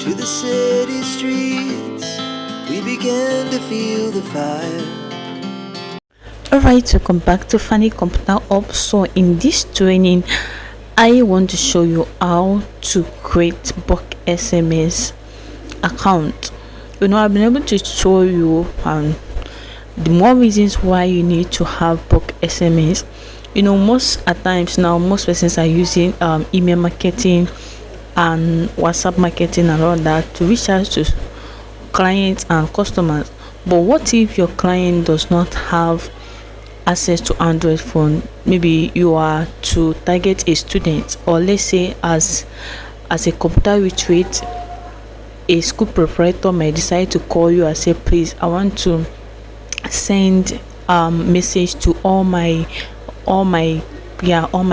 to the city streets, we began to feel the fire. Alright, welcome back to Fanny Computer Hub. So in this training, I want to show you how to create bulk SMS account. I've been able to show you the more reasons why you need to have bulk SMS. Most at times now, most persons are using email marketing and WhatsApp marketing and all that to reach out to clients and customers. But what if your client does not have access to Android phone? Maybe you are to target a student, or let's say as a computer retreat, a school proprietor may decide to call you and say, please, I want to send message to all my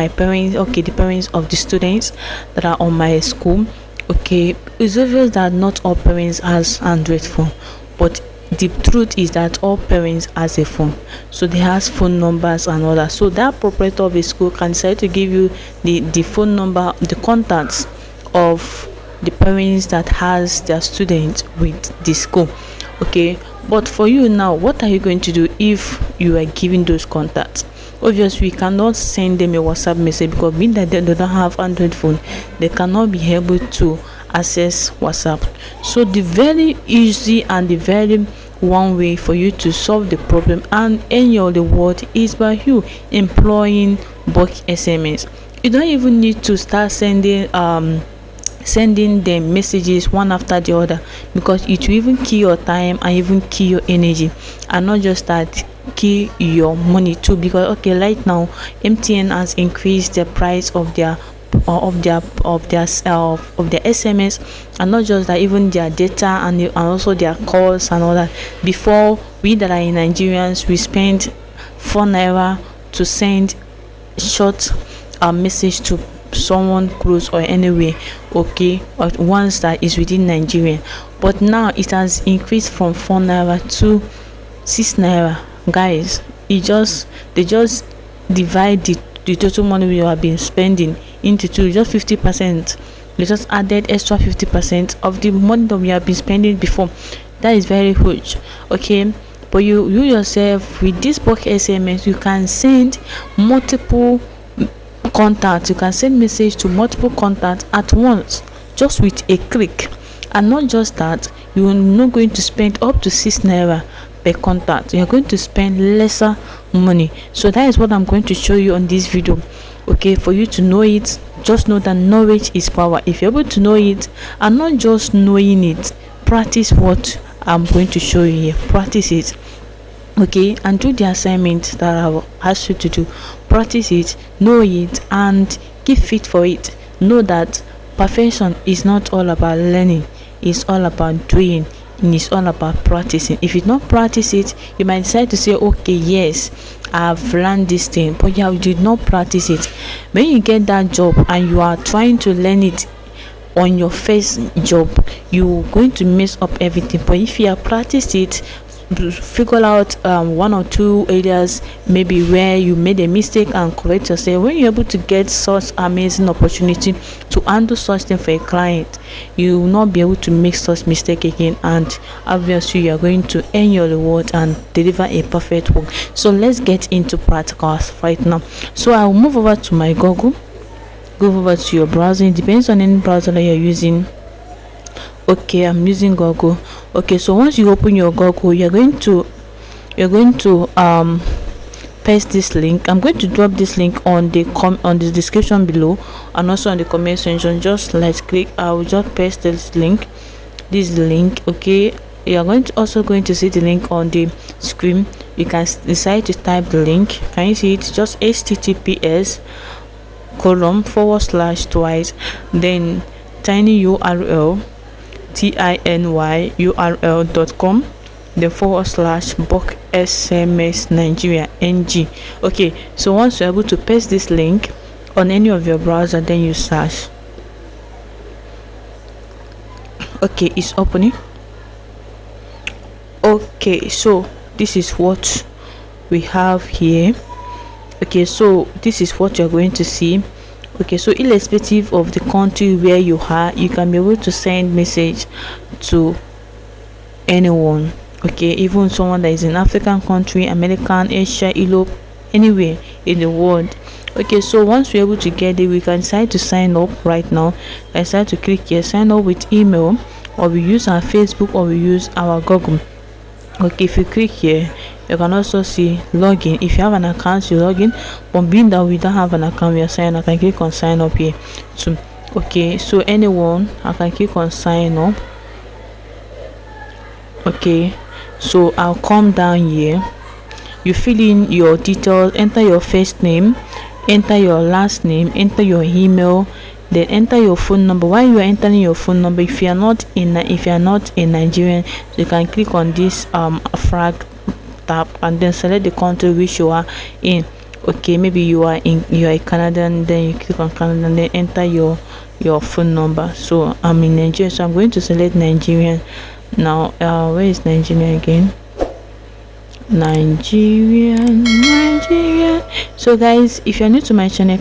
parents, okay, the parents of the students that are on my school. Okay, it's obvious that not all parents has Android phone, but the truth is that all parents has a phone, so they has phone numbers and all that. So that proprietor of a school can decide to give you the phone number, the contacts of the parents that has their students with the school. Okay, but for you now, what are you going to do if you are giving those contacts? Obviously, we cannot send them a WhatsApp message, because being that they don't have Android phone, they cannot be able to access WhatsApp. So the very easy and the very one way for you to solve the problem and earn your reward is by you employing bulk SMS. You don't even need to start sending them messages one after the other, because it will even kill your time and even kill your energy, and not just that, kill your money too. Because okay, right now MTN has increased the price of their SMS, and not just that, even their data and also their calls and all that. Before, we that are in Nigerians, we spend 4 naira to send short message to someone close or anywhere, okay, or once that is within Nigeria. But now it has increased from 4 naira to 6 naira. Guys, they just divide the total money we have been spending into two, just 50%. They just added extra 50% of the money that we have been spending before. That is very huge. Okay, but you yourself, with this bulk SMS, you can send multiple contacts. You can send message to multiple contacts at once, just with a click. And not just that, you are not going to spend up to 6 naira per contact. You are going to spend lesser money. So that is what I'm going to show you on this video. Okay, for you to know it, just know that knowledge is power. If you're able to know it and not just knowing it, practice what I'm going to show you here. Practice it, okay, and do the assignment that I will ask you to do. Practice it, know it, and keep fit for it. Know that perfection is not all about learning, it's all about doing, and it's all about practicing. If you don't practice it, you might decide to say, okay, yes, I've learned this thing, but you did not practice it. When you get that job and you are trying to learn it on your first job, you're going to mess up everything. But if you have practiced it, figure out 1 or 2 areas maybe where you made a mistake and correct yourself. When you're able to get such amazing opportunity to handle such thing for a client, you will not be able to make such mistake again, and obviously you are going to earn your reward and deliver a perfect work. So let's get into practicals right now. So I'll move over to my Google. Go over to your browser. It depends on any browser that you're using. Okay, I'm using Google. Okay, so once you open your Google, you're going to paste this link. I'm going to drop this link on the description below, and also on the comment section. Just let's click. I will just paste this link. Okay, you are also going to see the link on the screen. You can decide to type the link. Can you see it? Just https:// twice, then tiny URL tinyurl.com, then / bulk SMS Nigeria NG. Okay, so once you're able to paste this link on any of your browser, then you search. Okay, it's opening. Okay, so this is what we have here. Okay, so this is what you're going to see. Okay, so irrespective of the country where you are, you can be able to send message to anyone. Okay, even someone that is in African country, American, Asia, Europe, anywhere in the world. Okay, so once we're able to get it, we can decide to sign up right now. I decide to click here, sign up with email, or we use our Facebook, or we use our Google. Okay, if you click here, you can also see login. If you have an account, you log in, but being that we don't have an account, we are signing up. I can click on sign up here too. Okay, so anyone, I can click on sign up. Okay, so I'll come down here, you fill in your details, enter your first name, enter your last name, enter your email, then enter your phone number. While you are entering your phone number, if you are not in Nigerian, you can click on this flag tab and then select the country which you are in. Okay, maybe you are a Canadian, then you click on Canada and then enter your phone number. So I'm in Nigeria, so I'm going to select Nigerian now. Where is Nigeria again? Nigeria. So guys, if you're new to my channel,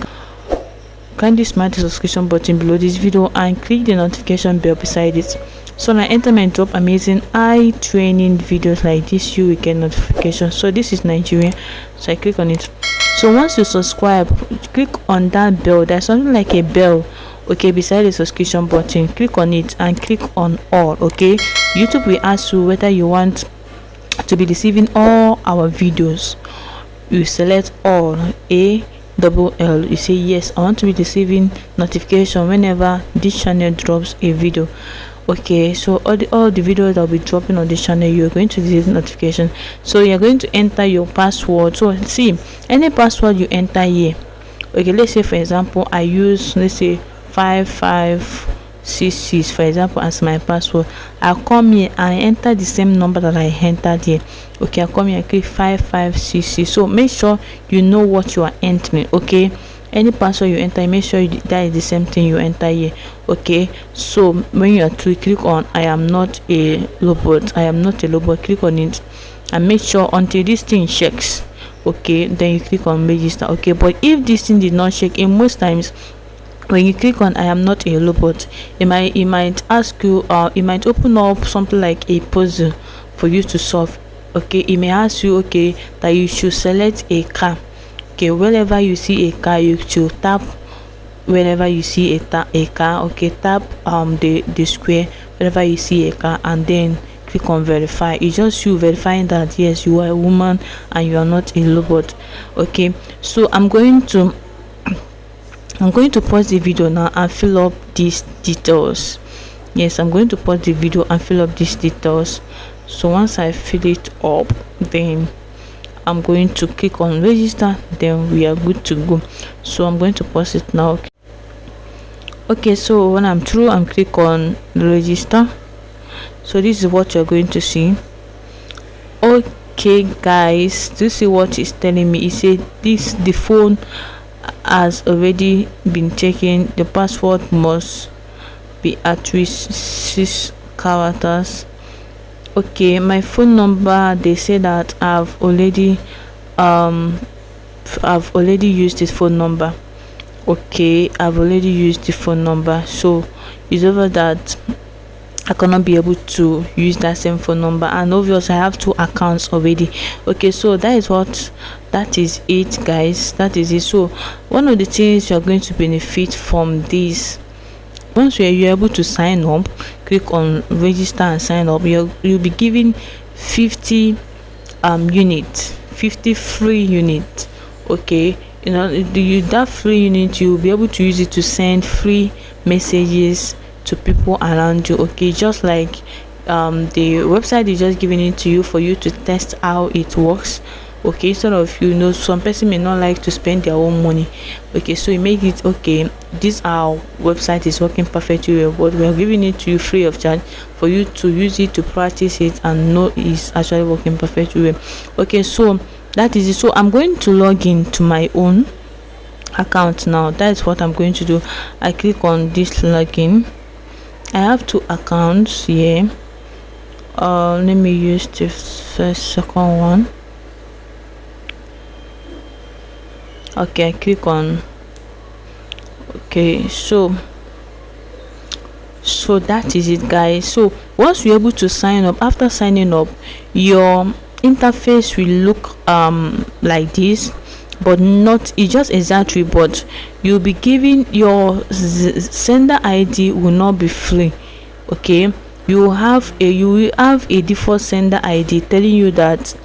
kindly smash the subscription button below this video and click the notification bell beside it, so when I enter and drop amazing eye training videos like this, you will get notification. So this is Nigeria, so I click on it. So once you subscribe, click on that bell. There's something like a bell, okay, beside the subscription button. Click on it and click on all. Okay, YouTube will ask you whether you want to be receiving all our videos. You select all, ALL, you say yes, I want to be receiving notification whenever this channel drops a video. Okay, so all the videos that will be dropping on this channel, you're going to receive notification. So you're going to enter your password. So see, any password you enter here, okay, let's say for example I use, let's say 5566 for example as my password. I'll come here and enter the same number that I entered here. Okay, I'll come here and click 5566. So make sure you know what you are entering. Okay, any password you enter, make sure that is the same thing you enter here. Okay, so when you are to click on I am not a robot, click on it and make sure until this thing checks. Okay, then you click on register. Okay, but if this thing did not check, in most times when you click on I am not a robot, it might ask you, it might open up something like a puzzle for you to solve. Okay, it may ask you, okay, that you should select a car. Okay, whenever you see a car, you should tap. Whenever you see a car, okay, tap the square whenever you see a car and then click on verify. It's just you verifying that yes, you are a woman and you are not a robot. Okay, so I'm going to pause the video now and fill up these details. Yes, I'm going to pause the video and fill up these details. So once I fill it up, then I'm going to click on register, then we are good to go. So I'm going to pause it now. Okay, so when I'm through, I'm click on register. So this is what you're going to see. Okay guys, do you see what it's telling me? It said the phone has already been taken. The password must be at least 6 characters. Okay, my phone number, they say that I've already used this phone number. Okay, I've already used the phone number, so it's over that I cannot be able to use that same phone number, and obviously I have 2 accounts already. Okay, so that is it guys, that is it. So one of the things you are going to benefit from this, once you're able to sign up, click on register and sign up, you'll be given 50 units, 50 free units. Okay, you know, that free unit, you'll be able to use it to send free messages to people around you. Okay, just like the website is just giving it to you for you to test how it works. Okay, sort of, you know, some person may not like to spend their own money. Okay, so you make it, okay, this our website is working perfectly well, but we are giving it to you free of charge for you to use it, to practice it and know it's actually working perfectly well. Okay, so that is it. So I'm going to log in to my own account now. That's what I'm going to do. I click on this login. I have 2 accounts here. Let me use the second one. Okay, I click on Okay, so that is it, guys. So once you're able to sign up, after signing up, your interface will look like this, but not it's just exactly, but you'll be given your sender ID will not be free. Okay, you will have a default sender ID telling you that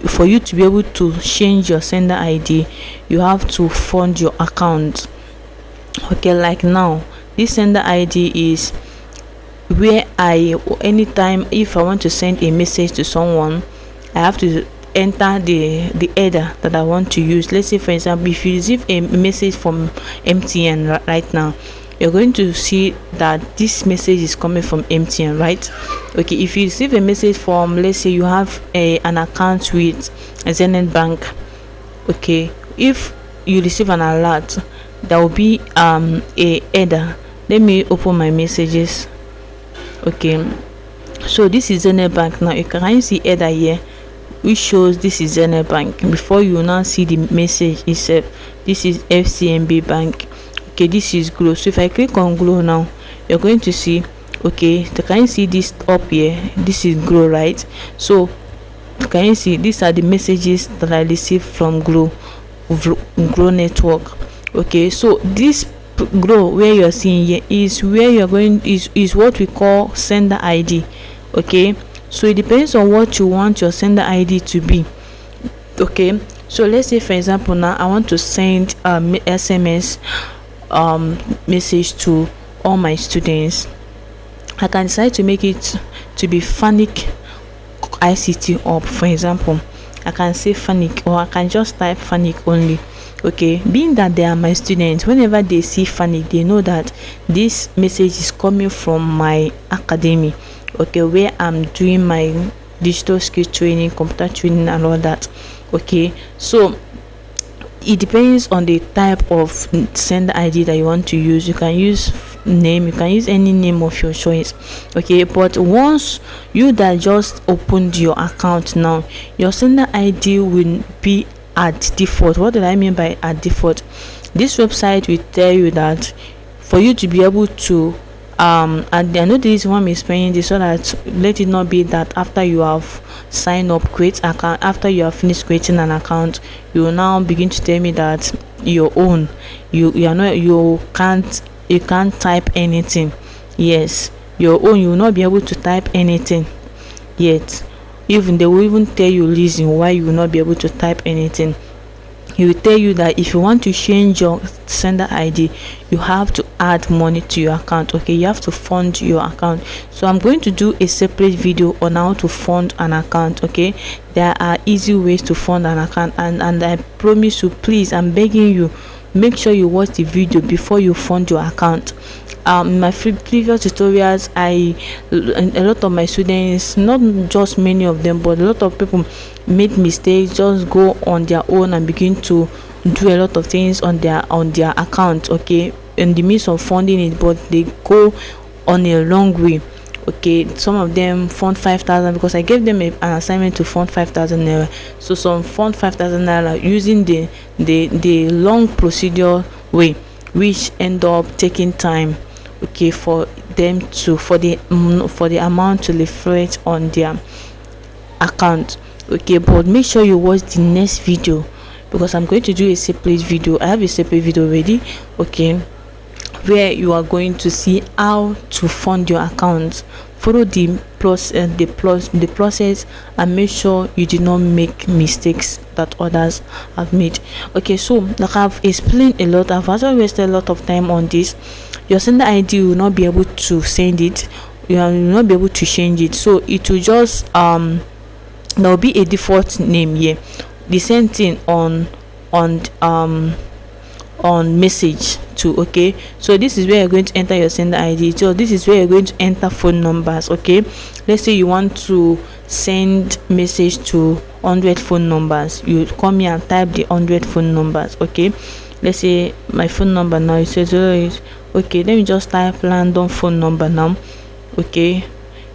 for you to be able to change your sender ID, you have to fund your account. Okay, like now, this sender ID is where anytime if I want to send a message to someone, I have to enter the header that I want to use. Let's say, for example, if you receive a message from MTN right now, you're going to see that this message is coming from MTN, right? Okay, if you receive a message from, let's say you have an account with Zenith Bank, okay, if you receive an alert, there will be a header. Let me open my messages. Okay, so this is Zenith Bank. Now you can see header here which shows this is Zenith Bank. Before you now see the message itself, this is FCMB Bank. Okay, this is Glo. So if I click on Glo now, you're going to see, okay, can you see this up here? This is Glo, right? So can you see these are the messages that I received from Glo network. Okay, so this Glo where you're seeing here is where you're going is what we call sender ID. Okay, so it depends on what you want your sender ID to be. Okay, so let's say, for example, now I want to send SMS message to all my students. I can decide to make it to be FANIC ICT Hub. For example, I can say FANIC, or I can just type FANIC only. Okay, being that they are my students, whenever they see FANIC, they know that this message is coming from my academy, okay, where I'm doing my digital skills training, computer training and all that. Okay, so it depends on the type of sender ID that you want to use. You can use name, you can use any name of your choice. Okay, but once you that just opened your account, now your sender ID will be at default. What do I mean by at default? This website will tell you that for you to be able to and I know this one is paying this, so that let it not be that after you have signed up, create account, after you have finished creating an account, you will now begin to tell me that your own you are not, you can't type anything. Yes, your own, you will not be able to type anything yet. Even they will even tell you reason why you will not be able to type anything. He will tell you that if you want to change your sender ID, you have to add money to your account. Okay, you have to fund your account. So I'm going to do a separate video on how to fund an account. Okay, there are easy ways to fund an account, and I promise you, please, I'm begging you, make sure you watch the video before you fund your account. In my previous tutorials, a lot of my students, not just many of them, but a lot of people made mistakes, just go on their own and begin to do a lot of things on their account, okay, in the midst of funding it, but they go on a long way. Okay, some of them fund 5,000 because I gave them an assignment to fund 5,000 naira. So some fund 5,000 naira using the long procedure way, which end up taking time, okay, for them to for the amount to reflect on their account. Okay, but make sure you watch the next video, because I'm going to do a separate video. I have a separate video ready, okay, where you are going to see how to fund your account. Follow the process and make sure you do not make mistakes that others have made. Okay, so like I've explained a lot, I've also wasted a lot of time on this. Your sender ID will not be able to send it, you will not be able to change it, so it will just there will be a default name here. The same thing on message too. Okay, so this is where you're going to enter your sender ID. So this is where you're going to enter phone numbers. Okay, let's say you want to send message to 100 phone numbers, you come here and type the 100 phone numbers. Okay, let's say my phone number now is 08. Okay, let me just type random phone number now. Okay,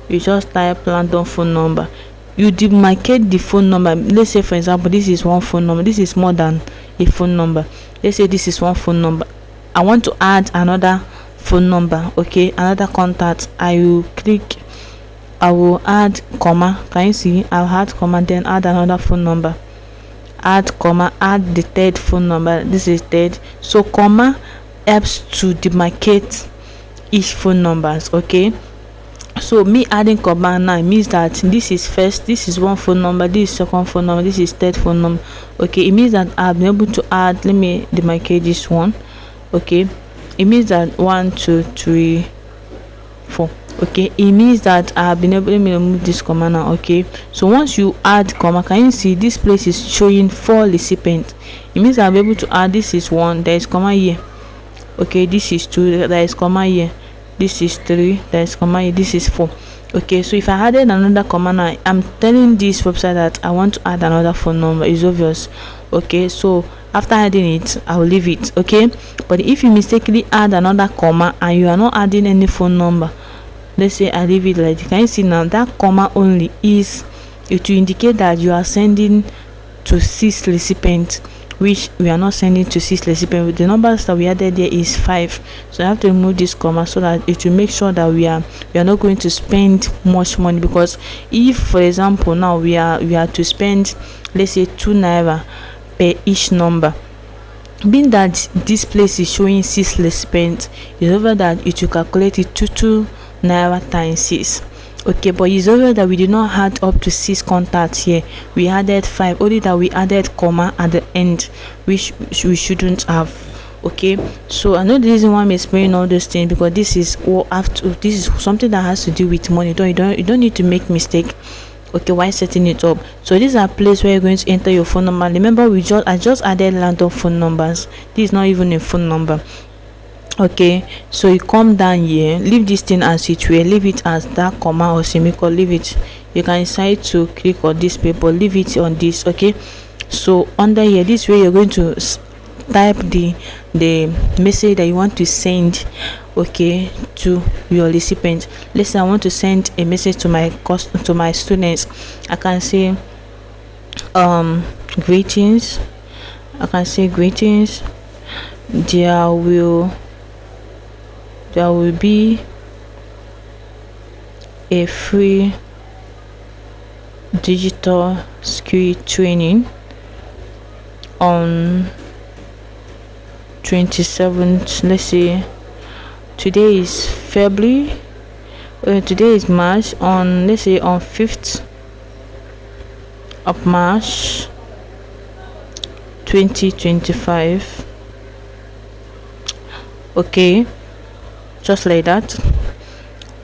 you just type random phone number, you demarcate the phone number. Let's say, for example, this is one phone number, this is more than a phone number. Let's say this is one phone number. I want to add another phone number, okay, another contact, I will add comma. Can you see? I'll add comma, then add another phone number, add comma, add the third phone number. This is third. So comma helps to demarcate each phone numbers, okay. So me adding comma now means that this is first, this is one phone number, this is second phone number, this is third phone number, okay. It means that I've been able to add, let me demarcate this one, okay. It means that 1 2 3 4, okay. It means that I have been able, let me remove this comma now, okay. So once you add comma, can you see this place is showing 4 recipients? It means I'll be able to add, this is 1, there is comma here, okay, this is 2, there is comma here, this is 3, there is comma here, this is 4, okay. So if I added another comma now, I'm telling this website that I want to add another phone number. It's obvious, okay. So after adding it, I will leave it, okay. But if you mistakenly add another comma and you are not adding any phone number, let's say I leave it like this, can you see now that comma only is it will indicate that you are sending to 6 recipients, which we are not sending to 6 recipients. The numbers that we added there is 5, so I have to remove this comma so that it will make sure that we are not going to spend much money. Because if, for example, now we are to spend, let's say 2 naira per each number, being that this place is showing 6 recipients, is over that it will calculate it to 2 naira times 6, okay. But it's over that we did not add up to 6 contacts here, we added 5, only that we added comma at the end, which we shouldn't have, okay. So I know the reason why I'm explaining all those things, because this is this is something that has to do with money. You don't need to make mistake, okay, while setting it up. So these are place where you're going to enter your phone number. Remember, I just added random phone numbers. This is not even a phone number, okay. So you come down here, leave this thing as it were, leave it as that comma or semicolon, leave it. You can decide to click on this paper, leave it on this, okay. So under here, this way you're going to type the message that you want to send, okay, to your recipient. Let's say I want to send a message to my students. I can say greetings. I can say greetings, there will be a free digital skill training on 27th. Let's say today is February, today is March, on, let's say, on 5th of March 2025, okay, just like that,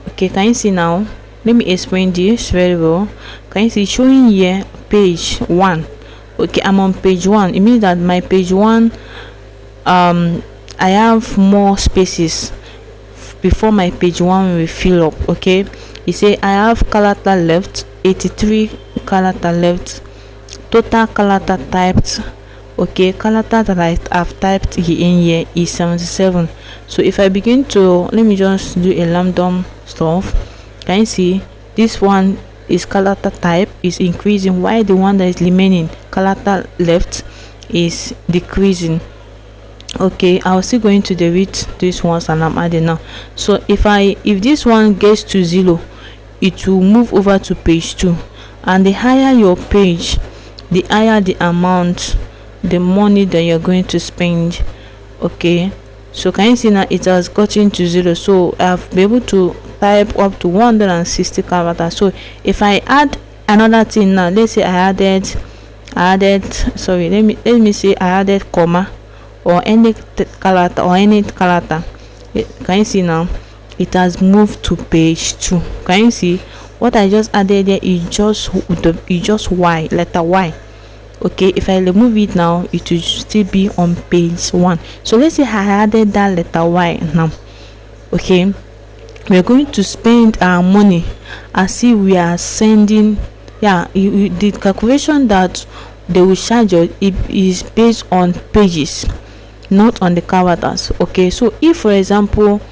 okay. Can you see now? Let me explain this very well. Can you see showing here page 1, okay. I'm on page 1. It means that my page 1, I have more spaces before my page 1 will fill up, okay. You say I have character left 83 character left, total character typed, okay. Character that I have typed in here is 77. So if I begin to, let me just do a random stuff, can you see this one is character type is increasing, while the one that is remaining character left is decreasing, okay. I was still going to delete this ones and I'm adding now. So if this one gets to 0, it will move over to page 2, and the higher your page, the higher the amount, the money that you're going to spend, okay. So can you see now it has gotten to 0, so I've been able to type up to 160 characters. So if I add another thing now, let's say I added sorry, let me say I added comma or any character can you see now it has moved to page 2. Can you see what I just added there is just y, letter Y, okay. If I remove it now, it will still be on page 1. So let's say I added that letter Y now, okay. We're going to spend our money as if we are sending, the calculation that they will charge us, it is based on pages, not on the characters, okay. So if, for example,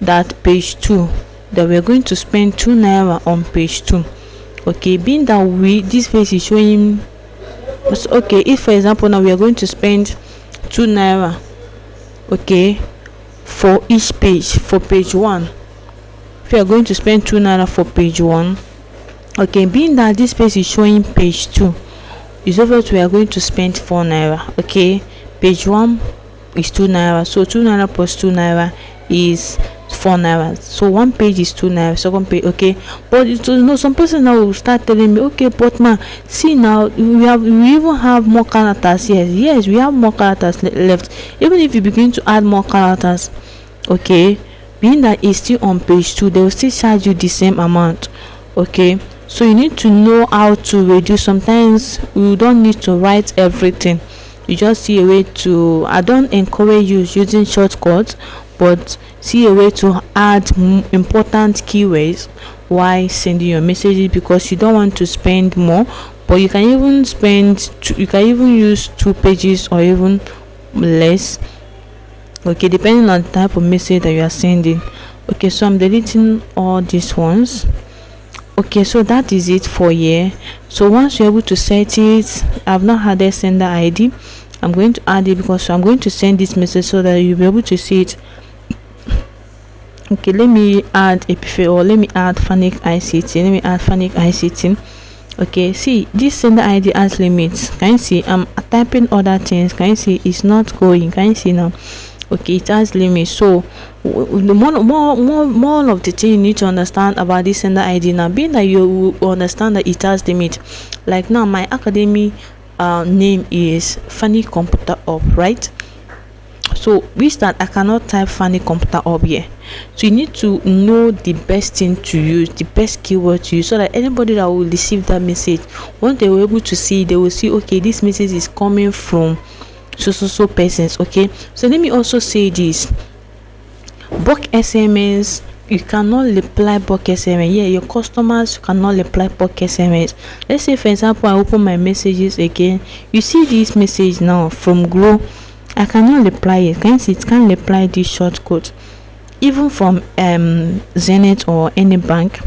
that page 2, that we're going to spend 2 naira on page 2, okay, being that this page is showing, okay, if for example now we are going to spend 2 naira, okay, for each page. For page 1, if you are going to spend 2 naira for page 1, okay, being that this page is showing page 2, is obvious we are going to spend 4 naira. Okay, page 1 is 2 naira, so 2 naira plus 2 naira is 4 naira. So one page is 2 naira, second page. Okay, but some person now will start telling me, okay, but man, see now we even have more characters. Yes, we have more characters left. Even if you begin to add more characters, okay, being that it's still on page 2, they will still charge you the same amount. Okay, so you need to know how to reduce. Sometimes you don't need to write everything, you just see a way to, I don't encourage you using shortcuts, but see a way to add important keywords while sending your messages, because you don't want to spend more, but you can even you can even use 2 pages or even less, okay, depending on the type of message that you are sending. Okay, so I'm deleting all these ones. Okay, so that is it for here. So once you're able to set it, I've not added sender ID. I'm going to add it because I'm going to send this message so that you'll be able to see it. Okay, let me add Epiphany, or let me add Fanuc ICT. Okay, see, this sender ID has limits. Can you see I'm typing other things? Can you see it's not going? Can you see now? Okay, it has limits. So the more of the thing you need to understand about this sender ID now, being that you understand that it has limit. Like now, my academy name is Fanuc Computer Hub, right? So which that I cannot type Fanuc Computer Hub here. So you need to know the best thing to use, the best keyword to use, so that anybody that will receive that message, once they were able to see, they will see, okay, this message is coming from so persons. Okay, so let me also say this: bulk SMS, you cannot reply bulk SMS. Yeah, your customers cannot reply bulk SMS. Let's say for example I open my messages again, you see this message now from Glo, I cannot reply it. Can you see it can't reply this shortcut? Even from Zenith or any bank.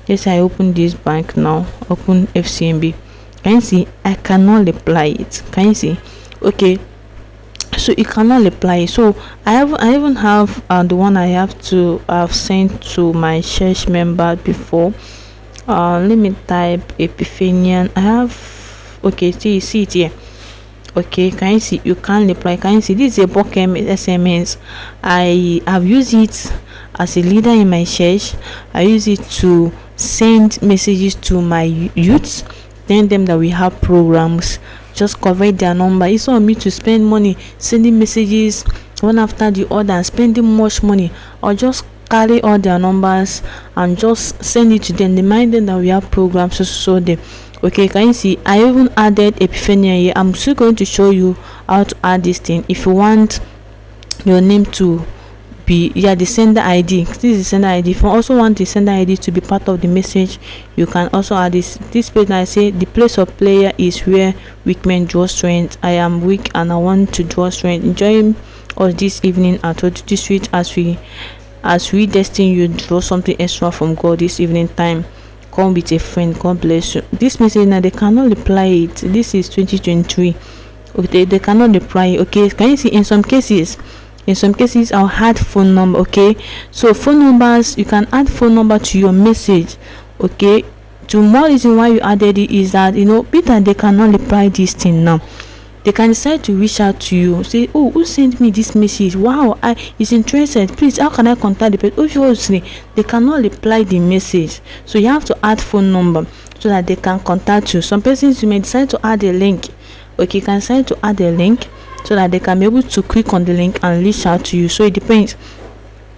Yes, I open this bank now, open FCMB. Can you see I cannot reply it? Can you see? Okay, so you cannot reply. So I even have the one I have sent to my church member before. Let me type Epiphanian. I have, okay, see it here. Okay, can you see you can't reply? Can you see this is a bulk SMS? I have used it as a leader in my church. I use it to send messages to my youths, tell them that we have programs, just cover their number. It's not me to spend money sending messages one after the other and spending much money, or just carry all their numbers and just send it to them, remind them that we have programs, so them. Okay, can you see I even added Epiphany here. I'm still going to show you how to add this thing. If you want your name to be the sender ID, this is the sender ID. If you also want the sender ID to be part of the message, you can also add this page. Now I say the place of prayer is where weak men draw strength. I am weak and I want to draw strength. Join us this evening at 22 Street as we destine you draw something extra from God this evening time. Come with a friend. God bless you. This message now they cannot reply it. This is 2023. Okay, they cannot reply. Okay, can you see in some cases I'll add phone number. Okay, so phone numbers, you can add phone number to your message. Okay, the more reason why you added it is that Peter, they cannot reply this thing now. They can decide to reach out to you, say, oh, who sent me this message? Wow, I is interested. Please, how can I contact the person? Obviously, they cannot reply the message, so you have to add phone number so that they can contact you. Some persons, you may decide to add a link. Okay, you can decide to add a link so that they can be able to click on the link and reach out to you. So it depends.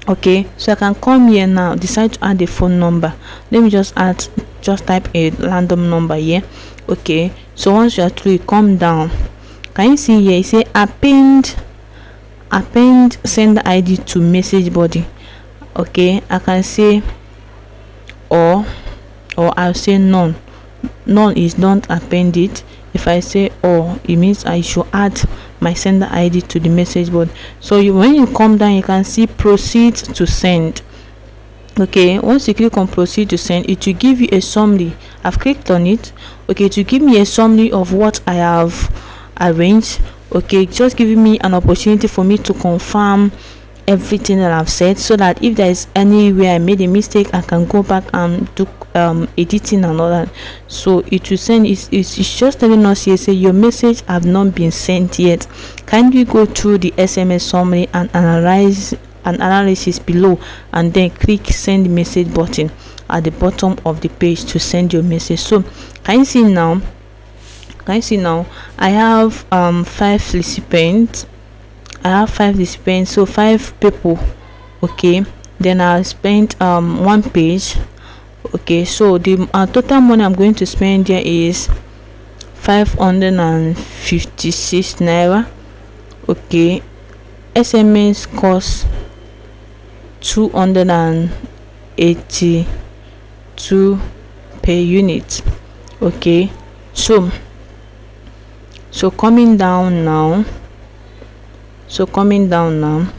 Okay, so I can come here now, decide to add a phone number. Let me just type a random number here. Okay, so once you are through, come down. Can you see here? You say append sender ID to message body. Okay, I can say or I'll say none is not append it. If I say or, it means I should add my sender ID to the message board. So when you come down, you can see proceed to send. Okay, once you click on proceed to send, it will give you a summary. I've clicked on it. Okay, to give me a summary of what I have arranged. Okay, just giving me an opportunity for me to confirm everything that I've said, so that if there is anywhere I made a mistake, I can go back and do editing and all that. So it will send, it's just telling us here, say your message have not been sent yet. Kindly go through the SMS summary and analyze an analysis below, and then click send message button at the bottom of the page to send your message. So can you see now I have 5 recipients. So 5 people. Okay, then I spent 1 page. Okay, so the total money I'm going to spend here is 556 naira. Okay, SMS cost 282 per unit. Okay, so coming down now,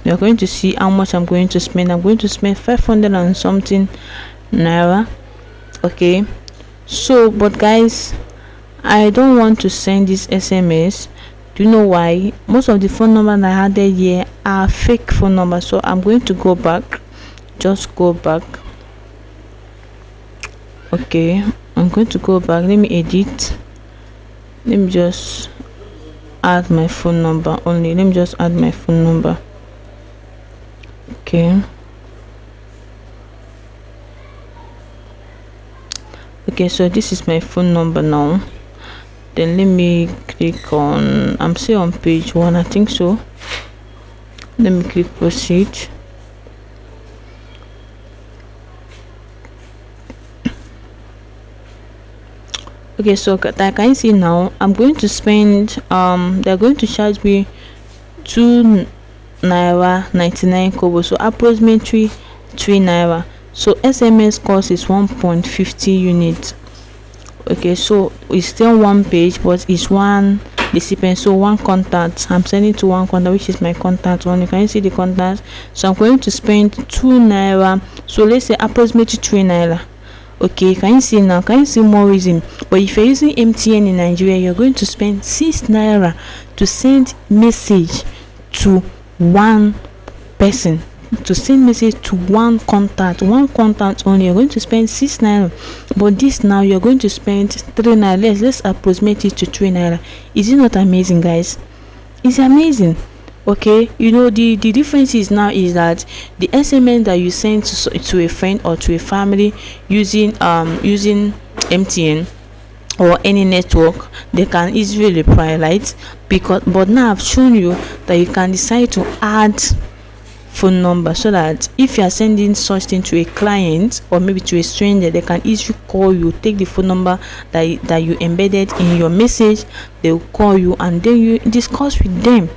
you're going to see how much I'm going to spend. I'm going to spend 500 and something naira. Okay, so but guys, I don't want to send this SMS. Do you know why? Most of the phone numbers I added here are fake phone numbers. So I'm going to go back, just go back. Okay, I'm going to go back. Let me edit. Let me just add my phone number only. Let me just add my phone number. Okay, so this is my phone number now. Then let me click on, I'm still on page 1, I think so. Let me click proceed. Okay, so like I see now, I'm going to spend they're going to charge me 2 naira 99 kobo, so approximately 3 naira. So SMS cost is 1.50 units. Okay, so it's still 1 page, but it's 1 recipient, so 1 contact. I'm sending to 1 contact, which is my contact one. You can see the contact. So I'm going to spend 2 naira, so let's say approximately 3 naira. Okay, can you see now? Can you see more reason? But if you're using MTN in Nigeria, you're going to spend 6 naira to send message to 1 person, to send message to 1 contact only. You're going to spend 6 naira, but this now you're going to spend 3 naira. Let's approximate it to 3 naira. Is it not amazing, guys? It's amazing. Okay, you know, the difference is now is that the SMS that you send to a friend or to a family using MTN or any network, they can easily reply, right? But now I've shown you that you can decide to add phone number, so that if you are sending such thing to a client or maybe to a stranger, they can easily call you, take the phone number that you embedded in your message. They will call you and then you discuss with them.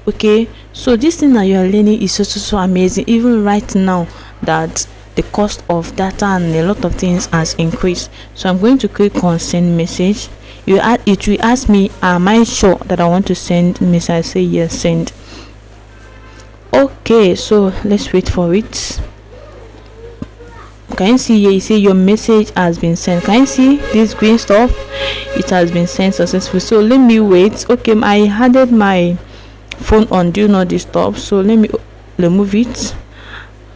Okay, so this thing that you are learning is so amazing, even right now that the cost of data and a lot of things has increased. So I'm going to click on send message. It will ask me, am I sure that I want to send message? I say yes, send. Okay, so let's wait for it. Can you see here? You see your message has been sent. Can you see this green stuff? It has been sent successfully. So let me wait. Okay, I added my phone on do not disturb, so let me remove it,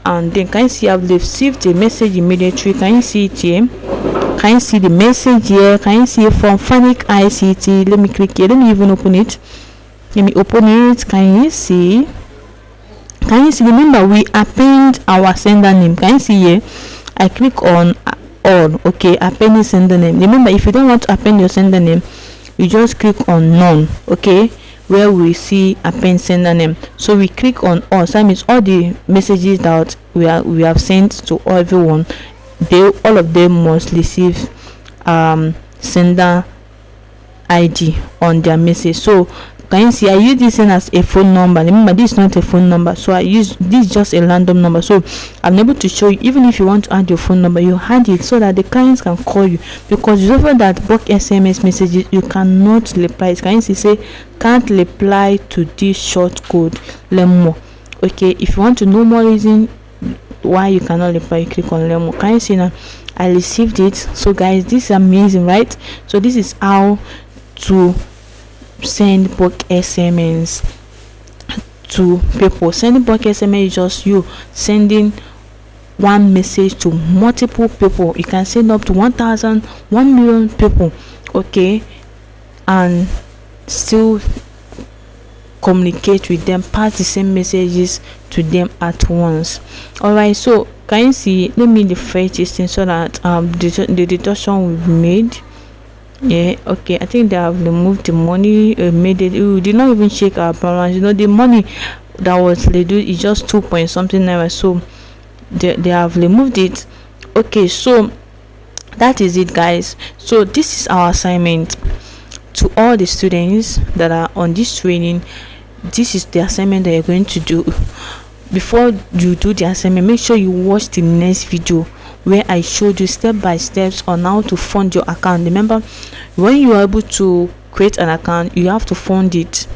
and then can you see I've received the message immediately? Can you see it here? Can you see the message here? Can you see it from Fanic ICT? Let me click here. Let me even open it. Let me open it. Can you see? Remember, we append our sender name. Can you see here? I click on all. Okay, append sender name. Remember, if you don't want to append your sender name, you just click on none. Okay, where we see append sender name. So we click on all. So that means all the messages that we have sent to everyone, all of them must receive sender ID on their message. So can you see I use this as a phone number? Remember, this is not a phone number, so I use this just a random number. So I'm able to show you, even if you want to add your phone number, you add it so that the clients can call you, because it's often that bulk SMS messages you cannot reply. Can you see say can't reply to this short code, learn more. Okay, if you want to know more reason why you cannot reply, you click on learn more. Can you see now I received it? So guys, this is amazing, right? So this is how to send bulk SMS to people. Sending bulk SMS is just you sending one message to multiple people. You can send up to 1,000, 1 million people, okay, and still communicate with them, pass the same messages to them at once. All right, so can you see, let me refresh this thing so that the deduction we've made. Yeah, okay, I think they have removed the money, made it. We did not even check our balance. The money that was reduced is just 2 point something naira, so they have removed it. Okay, so that is it, guys. So this is our assignment to all the students that are on this training. This is the assignment that you're going to do. Before you do the assignment, make sure you watch the next video where I showed you step by steps on how to fund your account. Remember, when you are able to create an account, you have to fund it.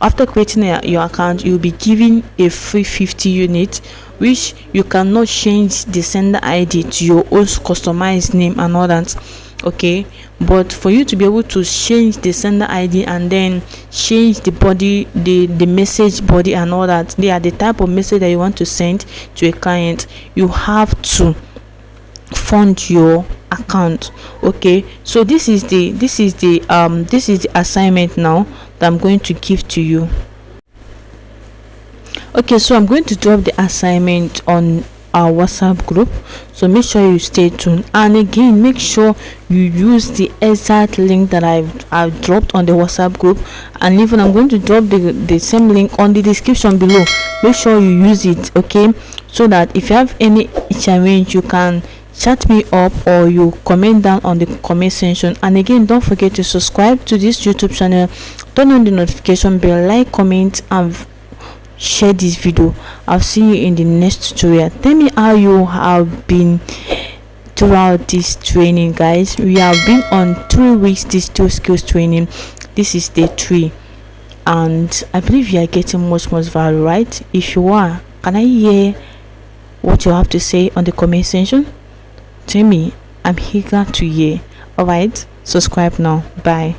After creating your account, you'll be given a free 50 units, which you cannot change the sender ID to your own customized name and all that, okay. But for you to be able to change the sender ID and then change the body, the message body and all that, they are the type of message that you want to send to a client, you have to fund your account, okay. So this is the assignment now that I'm going to give to you. Okay, so I'm going to drop the assignment on our WhatsApp group, so make sure you stay tuned. And again, make sure you use the exact link that I've dropped on the WhatsApp group, and even I'm going to drop the same link on the description below. Make sure you use it, okay, so that if you have any challenge, you can chat me up or you comment down on the comment section. And again, don't forget to subscribe to this YouTube channel, turn on the notification bell, like, comment, and share this video. I'll see you in the next tutorial. Tell me how you have been throughout this training, guys. We have been on 3 weeks digital skills training. This is day 3, and I believe you are getting much value, right? If you are, can I hear what you have to say on the comment section? Tell me, I'm eager to hear. All right, subscribe now. Bye.